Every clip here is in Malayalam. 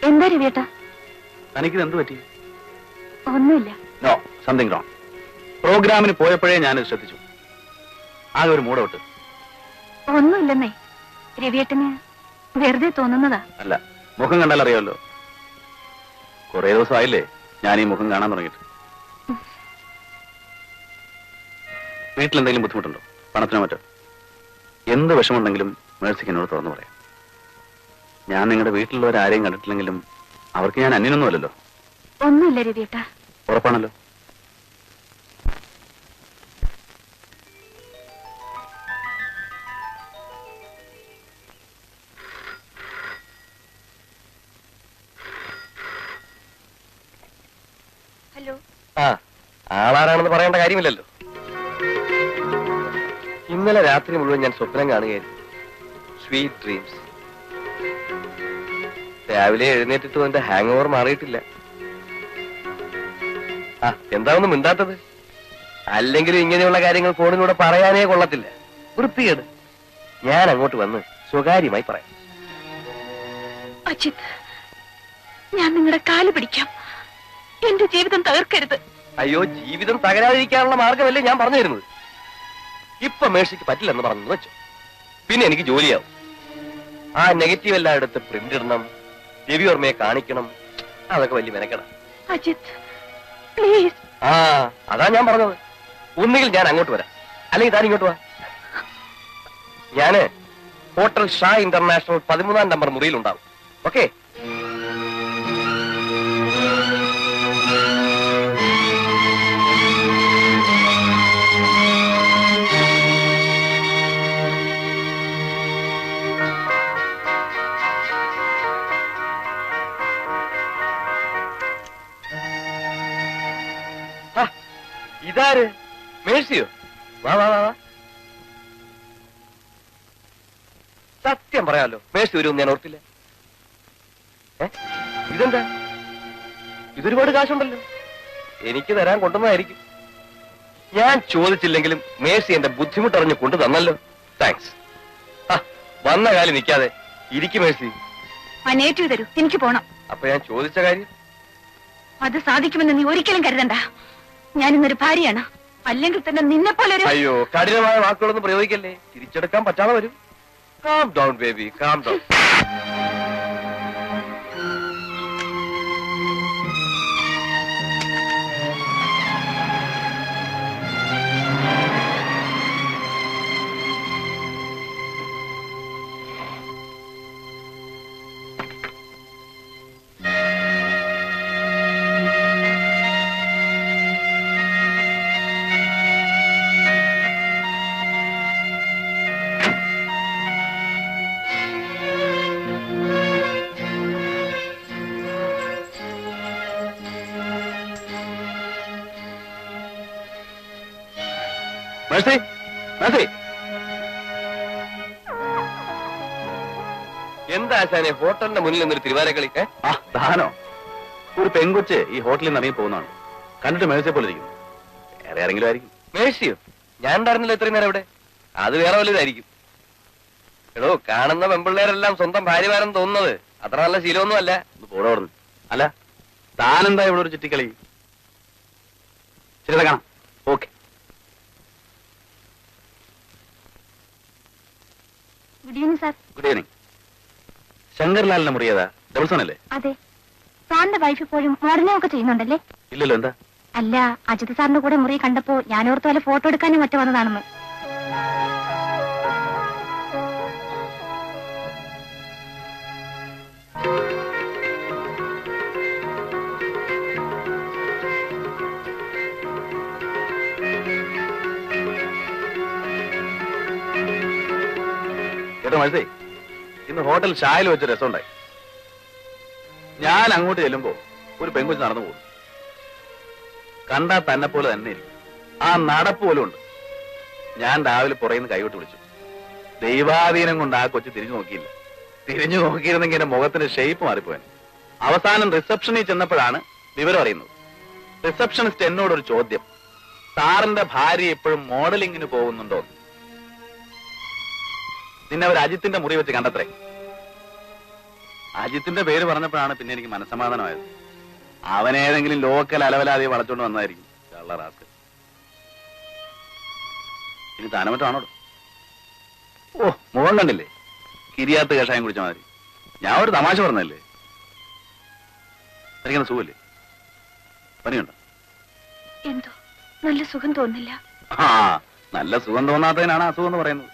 എന്താ രവിയേട്ടാ? തനിക്കിത് എന്ത് പറ്റി? ഒന്നുമില്ല. No, something wrong. പ്രോഗ്രാമിന് പോയപ്പോഴേ ഞാനിത് ശ്രദ്ധിച്ചു. ആകെ ഒരു മൂടോട്ട്. ഒന്നുമില്ലെന്നേ, രവിയേട്ടന് വെറുതെ തോന്നുന്നതാ. അല്ല, മുഖം കണ്ടാൽ അറിയാമല്ലോ. കുറെ ദിവസമായില്ലേ ഞാൻ ഈ മുഖം കാണാൻ തുടങ്ങിയിട്ട്. വീട്ടിലെന്തെങ്കിലും ബുദ്ധിമുട്ടുണ്ടോ? പണത്തിനോ മറ്റോ? എന്ത് വിഷമുണ്ടെങ്കിലും മേഴ്സിക്ക് എന്നോട് തുറന്നു പറയാം. ഞാൻ നിങ്ങളുടെ വീട്ടിലുള്ളവരാരെയും കണ്ടിട്ടില്ലെങ്കിലും അവർക്ക് ഞാൻ അന്യനൊന്നുമല്ലല്ലോ. ഒന്നുമില്ല രവിയേട്ടാ. ഉറപ്പാണല്ലോ? ഹലോ. ആളാരാണെന്ന് പറയേണ്ട കാര്യമില്ലല്ലോ. ഇന്നലെ രാത്രി മുഴുവൻ ഞാൻ സ്വപ്നം കാണുകയായിരുന്നു. Sweet dreams. രാവിലെ എഴുന്നേറ്റിട്ട് എന്റെ ഹാങ് ഓവർ മാറിയിട്ടില്ല. എന്താണെന്ന് മിണ്ടാത്തത്? അല്ലെങ്കിലും ഇങ്ങനെയുള്ള കാര്യങ്ങൾ ഫോണിലൂടെ പറയാനേ കൊള്ളത്തില്ല. വൃത്തികേട്. ഞാൻ അങ്ങോട്ട് വന്ന് സ്വകാര്യമായി പറയാം. അജിത്, ഞാൻ നിങ്ങളുടെ കാല് പിടിക്കാം. എന്റെ ജീവിതം തകർക്കരുത്. അയ്യോ, ജീവിതം തകരാതിരിക്കാനുള്ള മാർഗമല്ലേ ഞാൻ പറഞ്ഞു തരുന്നത്. ഇപ്പൊ മേഴ്സിക്ക് പറ്റില്ലെന്ന് പറഞ്ഞു വെച്ചു. പിന്നെ എനിക്ക് ജോലിയാവും. ആ നെഗറ്റീവ് എല്ലായിടത്ത് പ്രിന്റ് ഇടണം, രവിവർമ്മയെ കാണിക്കണം. അതൊക്കെ വലിയ മെനക്കെടാ. അജിത് പ്ലീസ്. അതാ ഞാൻ പറഞ്ഞത്. ഒന്നുകിൽ ഞാൻ അങ്ങോട്ട് വരാം, അല്ലെങ്കിൽ താൻ ഇങ്ങോട്ട് വാ. ഞാന് ഹോട്ടൽ ഷാ ഇന്റർനാഷണൽ 13-ാം നമ്പർ മുറിയിലുണ്ടാവും. ഓക്കെ? ഇതാര്? മേഴ്സിയോ? വാ വാ വാ. സത്യം പറയാലോ, മേഴ്സി വരുമെന്ന് ഞാൻ ഓർത്തില്ല. ഇതെന്താ? ഇതൊരുപാട് കാശുണ്ടല്ലോ. എനിക്ക് തരാൻ കൊണ്ടുവന്നതായിരിക്കും. ഞാൻ ചോദിച്ചില്ലെങ്കിലും മേഴ്സി എന്റെ ബുദ്ധിമുട്ടറിഞ്ഞ് കൊണ്ടു തന്നല്ലോ. താങ്ക്സ്. വന്ന കാലം നിൽക്കാതെ ഇരിക്കും മേഴ്സി. അനേറ്റു തരൂ, എനിക്ക് പോണം. അപ്പൊ ഞാൻ ചോദിച്ച കാര്യം? അത് സാധിക്കുമെന്ന് നീ ഒരിക്കലും കരുതണ്ട. ഞാനിന്നൊരു ഭാര്യയാണ്. അല്ലെങ്കിൽ തന്നെ നിന്നെ പോലെ ഒരു... അയ്യോ, കഠിനമായ വാക്കുകളൊന്നും പ്രയോഗിക്കല്ലേ. തിരിച്ചെടുക്കാൻ പറ്റാതെ വരും. Calm down baby, calm down. Mercy, Mercy. എന്താ ആശാനെ ഹോട്ടലിന്റെ മുന്നിൽ നിന്നൊരു തിരുവാരക്കളി? ദാനോ? ഒരു പെൺകൊച്ച് ഈ ഹോട്ടലിൽ നിന്ന് ഇറങ്ങി പോകുന്നതാണ്. കണ്ടിട്ട് മേഴ്സിയെ പോലെ ഇരിക്കുന്നു. വേറെ ആരെങ്കിലും ആയിരിക്കും. മേഴ്സിയോ? ഞാൻ ഉണ്ടായിരുന്നില്ല ഇത്രയും നേരം ഇവിടെ. അത് വേറെ വലുതായിരിക്കും. എടോ, കാണുന്ന പെമ്പിള്ളേരെല്ലാം സ്വന്തം ഭാര്യമാരെന്ന് തോന്നുന്നത് അത്ര നല്ല ശീലമൊന്നും അല്ല. പോടെ ഓടുന്നു. അല്ല, താനെന്താ ഇവിടെ ഒരു ചുറ്റിക്കളി? ശരി, കാണാം. Okay. Good evening sir. Good evening. ശങ്കർലാലിന്റെ മുറിയതാ? ഡബിൾ സോൺ അല്ലേ? അതെ. സാറിന്റെ വൈഫ് ഇപ്പോഴും മോഡലിംഗ് ഒക്കെ ചെയ്യുന്നുണ്ടല്ലേ? ഇല്ലല്ലോ. എന്താ? അല്ല, അജിത് സാറിന്റെ കൂടെ മുറി കണ്ടപ്പോ ഞാനോർത്ത് വല്ല ഫോട്ടോ എടുക്കാനും മറ്റു വന്നതാണെന്ന്. കേട്ടോ മനസ്സേ, ഇന്ന് ഹോട്ടൽ ഷായിൽ വെച്ച് രസമുണ്ടായി. ഞാൻ അങ്ങോട്ട് ചെല്ലുമ്പോ ഒരു പെൺകുച്ച് നടന്നു പോകും. കണ്ടാ തന്നെ പോലെ തന്നെ ഇരിക്കും. ആ നടപ്പ് പോലും ഉണ്ട്. ഞാൻ രാവിലെ പുറയുന്ന കൈവിട്ട് വിളിച്ചു. ദൈവാധീനം കൊണ്ട് ആ കൊച്ചു തിരിഞ്ഞു നോക്കിയില്ല. തിരിഞ്ഞു നോക്കിയിരുന്നെങ്കിൽ എന്റെ മുഖത്തിന്റെ ഷേപ്പ് മാറിപ്പോയാൻ. അവസാനം റിസപ്ഷനിൽ ചെന്നപ്പോഴാണ് വിവരം അറിയുന്നത്. റിസപ്ഷനിസ്റ്റ് എന്നോടൊരു ചോദ്യം, സാറിന്റെ ഭാര്യ എപ്പോഴും മോഡലിങ്ങിന് പോകുന്നുണ്ടോ? നിന്നെ അവർ അജിത്തിന്റെ മുറി വെച്ച് കണ്ടത്രേ. അജിത്തിന്റെ പേര് പറഞ്ഞപ്പോഴാണ് പിന്നെ എനിക്ക് മനസ്സമാധാനമായത്. അവനേതെങ്കിലും ലോക്കൽ അലവലാതെ വളച്ചോണ്ട് വന്നതായിരിക്കും. കള്ളറാസ്കൽ. ഇനി താനമറ്റാണോ? ഓ, മുഖം കണ്ടില്ലേ? കിരിയാത്ത കഷായം കുടിച്ച മാതിരി. ഞാൻ ഒരു തമാശ പറഞ്ഞല്ലേ. എനിക്കെന്താ സുഖല്ലേ? പനിയുണ്ടോ? എന്തോ നല്ല സുഖം തോന്നില്ല. ആ, നല്ല സുഖം തോന്നാത്തതിനാണ് അസുഖം എന്ന് പറയുന്നത്.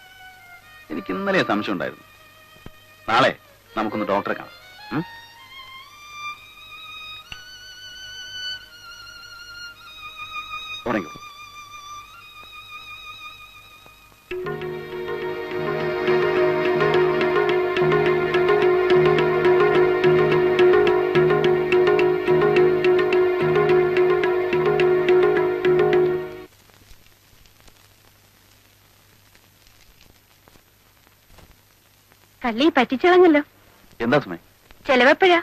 എനിക്ക് ഇന്നലെ സംശയം ഉണ്ടായിരുന്നു. നാളെ നമുക്കൊന്ന് ഡോക്ടറെ കാണാം. ഉറങ്ങിക്കോ. കള്ളി പറ്റിച്ചളഞ്ഞല്ലോ. എന്താ സുമേ? ചെലവെപ്പോഴാ?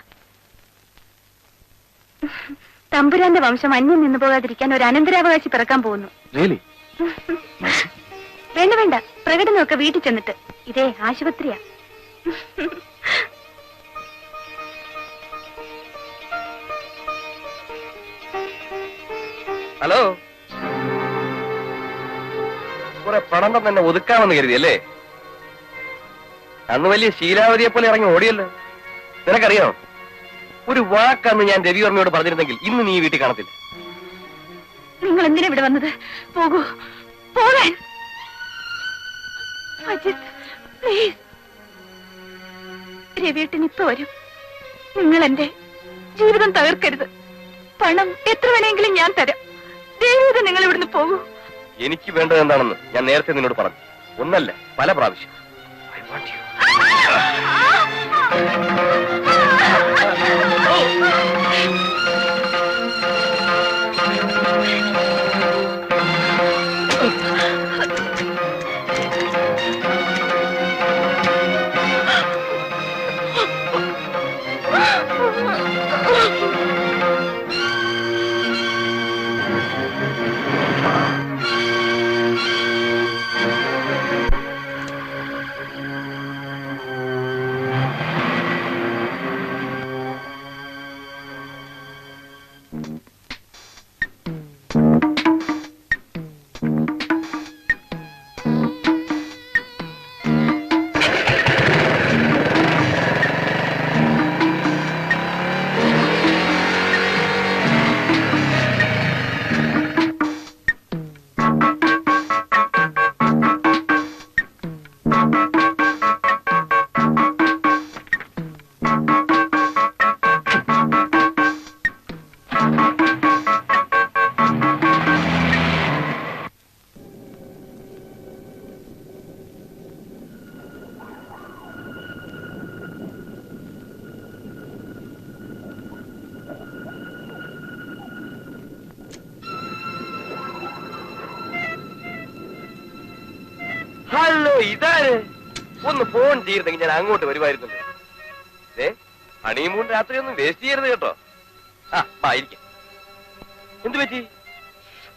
തമ്പുരാന്റെ വംശം അന്യം നിന്നു പോകാതിരിക്കാൻ ഒരു അനന്തരാവകാശി പിറക്കാൻ പോകുന്നു. വേണ്ട വേണ്ട, പ്രകടനമൊക്കെ വീട്ടിൽ ചെന്നിട്ട്. ഇതേ ആശുപത്രിയാ. ഹലോ, കുറെ പണം തന്നെ ഒതുക്കാമെന്ന് കരുതിയല്ലേ? അന്ന് വലിയ ശീലാവതിയെ പോലെ ഇറങ്ങി ഓടിയല്ലോ. നിനക്കറിയാമോ, ഒരു വാക്കന്ന് ഞാൻ രവിവർമ്മയോട് പറഞ്ഞിരുന്നെങ്കിൽ ഇന്ന് നീ വീട്ടിൽ കാണത്തില്ല. നിങ്ങൾ എന്തിനാ ഇവിടെ വന്നത്? പോകൂ, പോകാൻ. രവിയേട്ടൻ ഇപ്പൊ വരും. നിങ്ങൾ എന്റെ ജീവിതം തകർക്കരുത്. പണം എത്ര വേണമെങ്കിലും ഞാൻ തരാം. ദയവേത് നിങ്ങൾ ഇവിടുന്ന് പോകൂ. എനിക്ക് വേണ്ടത് എന്താണെന്ന് ഞാൻ നേരത്തെ നിന്നോട് പറഞ്ഞു. ഒന്നല്ല, പല പ്രാവശ്യം. I want you. ഹലോ, ഇതാര്? ഒന്ന് ഫോൺ ചെയ്തിരുന്നെങ്കിൽ ഞാൻ അങ്ങോട്ട് വരുമായിരുന്നല്ലോ. ഹണിമൂൺ രാത്രി ഒന്നും വേസ്റ്റ് ചെയ്യരുത് കേട്ടോ. ആയിരിക്കാം. എന്തു പറ്റി?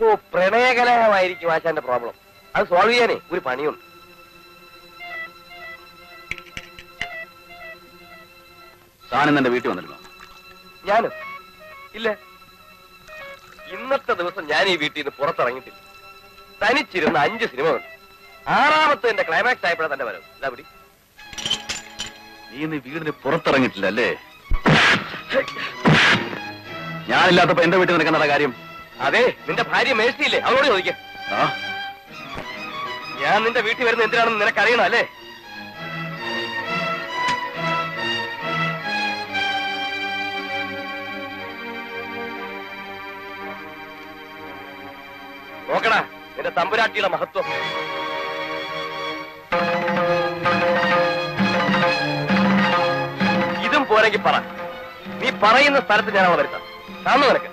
ഓ, പ്രണയകലഹമായിരിക്കും ആശാന്റെ പ്രോബ്ലം. അത് സോൾവ് ചെയ്യാനേ ഒരു പണിയുണ്ട്. താനും എന്റെ വീട്ടിൽ വന്നിരുന്നോ? ഞാനോ? ഇല്ല. ഇന്നത്തെ ദിവസം ഞാൻ ഈ വീട്ടിൽ നിന്ന് പുറത്തിറങ്ങിയിട്ടില്ല. തനിച്ചിരുന്ന 5 സിനിമ ഉണ്ട്. 6ാമത്തെ എന്റെ ക്ലൈമാക്സ് ആയപ്പോഴാണ് തന്നെ വരും. ഇതാ പിടി. നീ വീടിന് പുറത്തിറങ്ങിയിട്ടില്ല അല്ലേ? ഞാനില്ലാത്തപ്പോ എന്റെ വീട്ടിൽ നിൽക്കുന്ന കാര്യം? അതെ, നിന്റെ ഭാര്യ മേഴ്സിയില്ലേ, അവളോട് ചോദിക്കാം. ഞാൻ നിന്റെ വീട്ടിൽ വരുന്ന എന്തിനാണെന്ന് നിനക്കറിയണം അല്ലേ? നോക്കടാ നിന്റെ തമ്പുരാട്ടിയുടെ മഹത്വം. ഇതും പോരെങ്കിൽ പറ. നീ പറയുന്ന സ്ഥലത്ത് ഞാൻ അവളെ വരുത്താം. കാണുന്നു നിനക്ക്?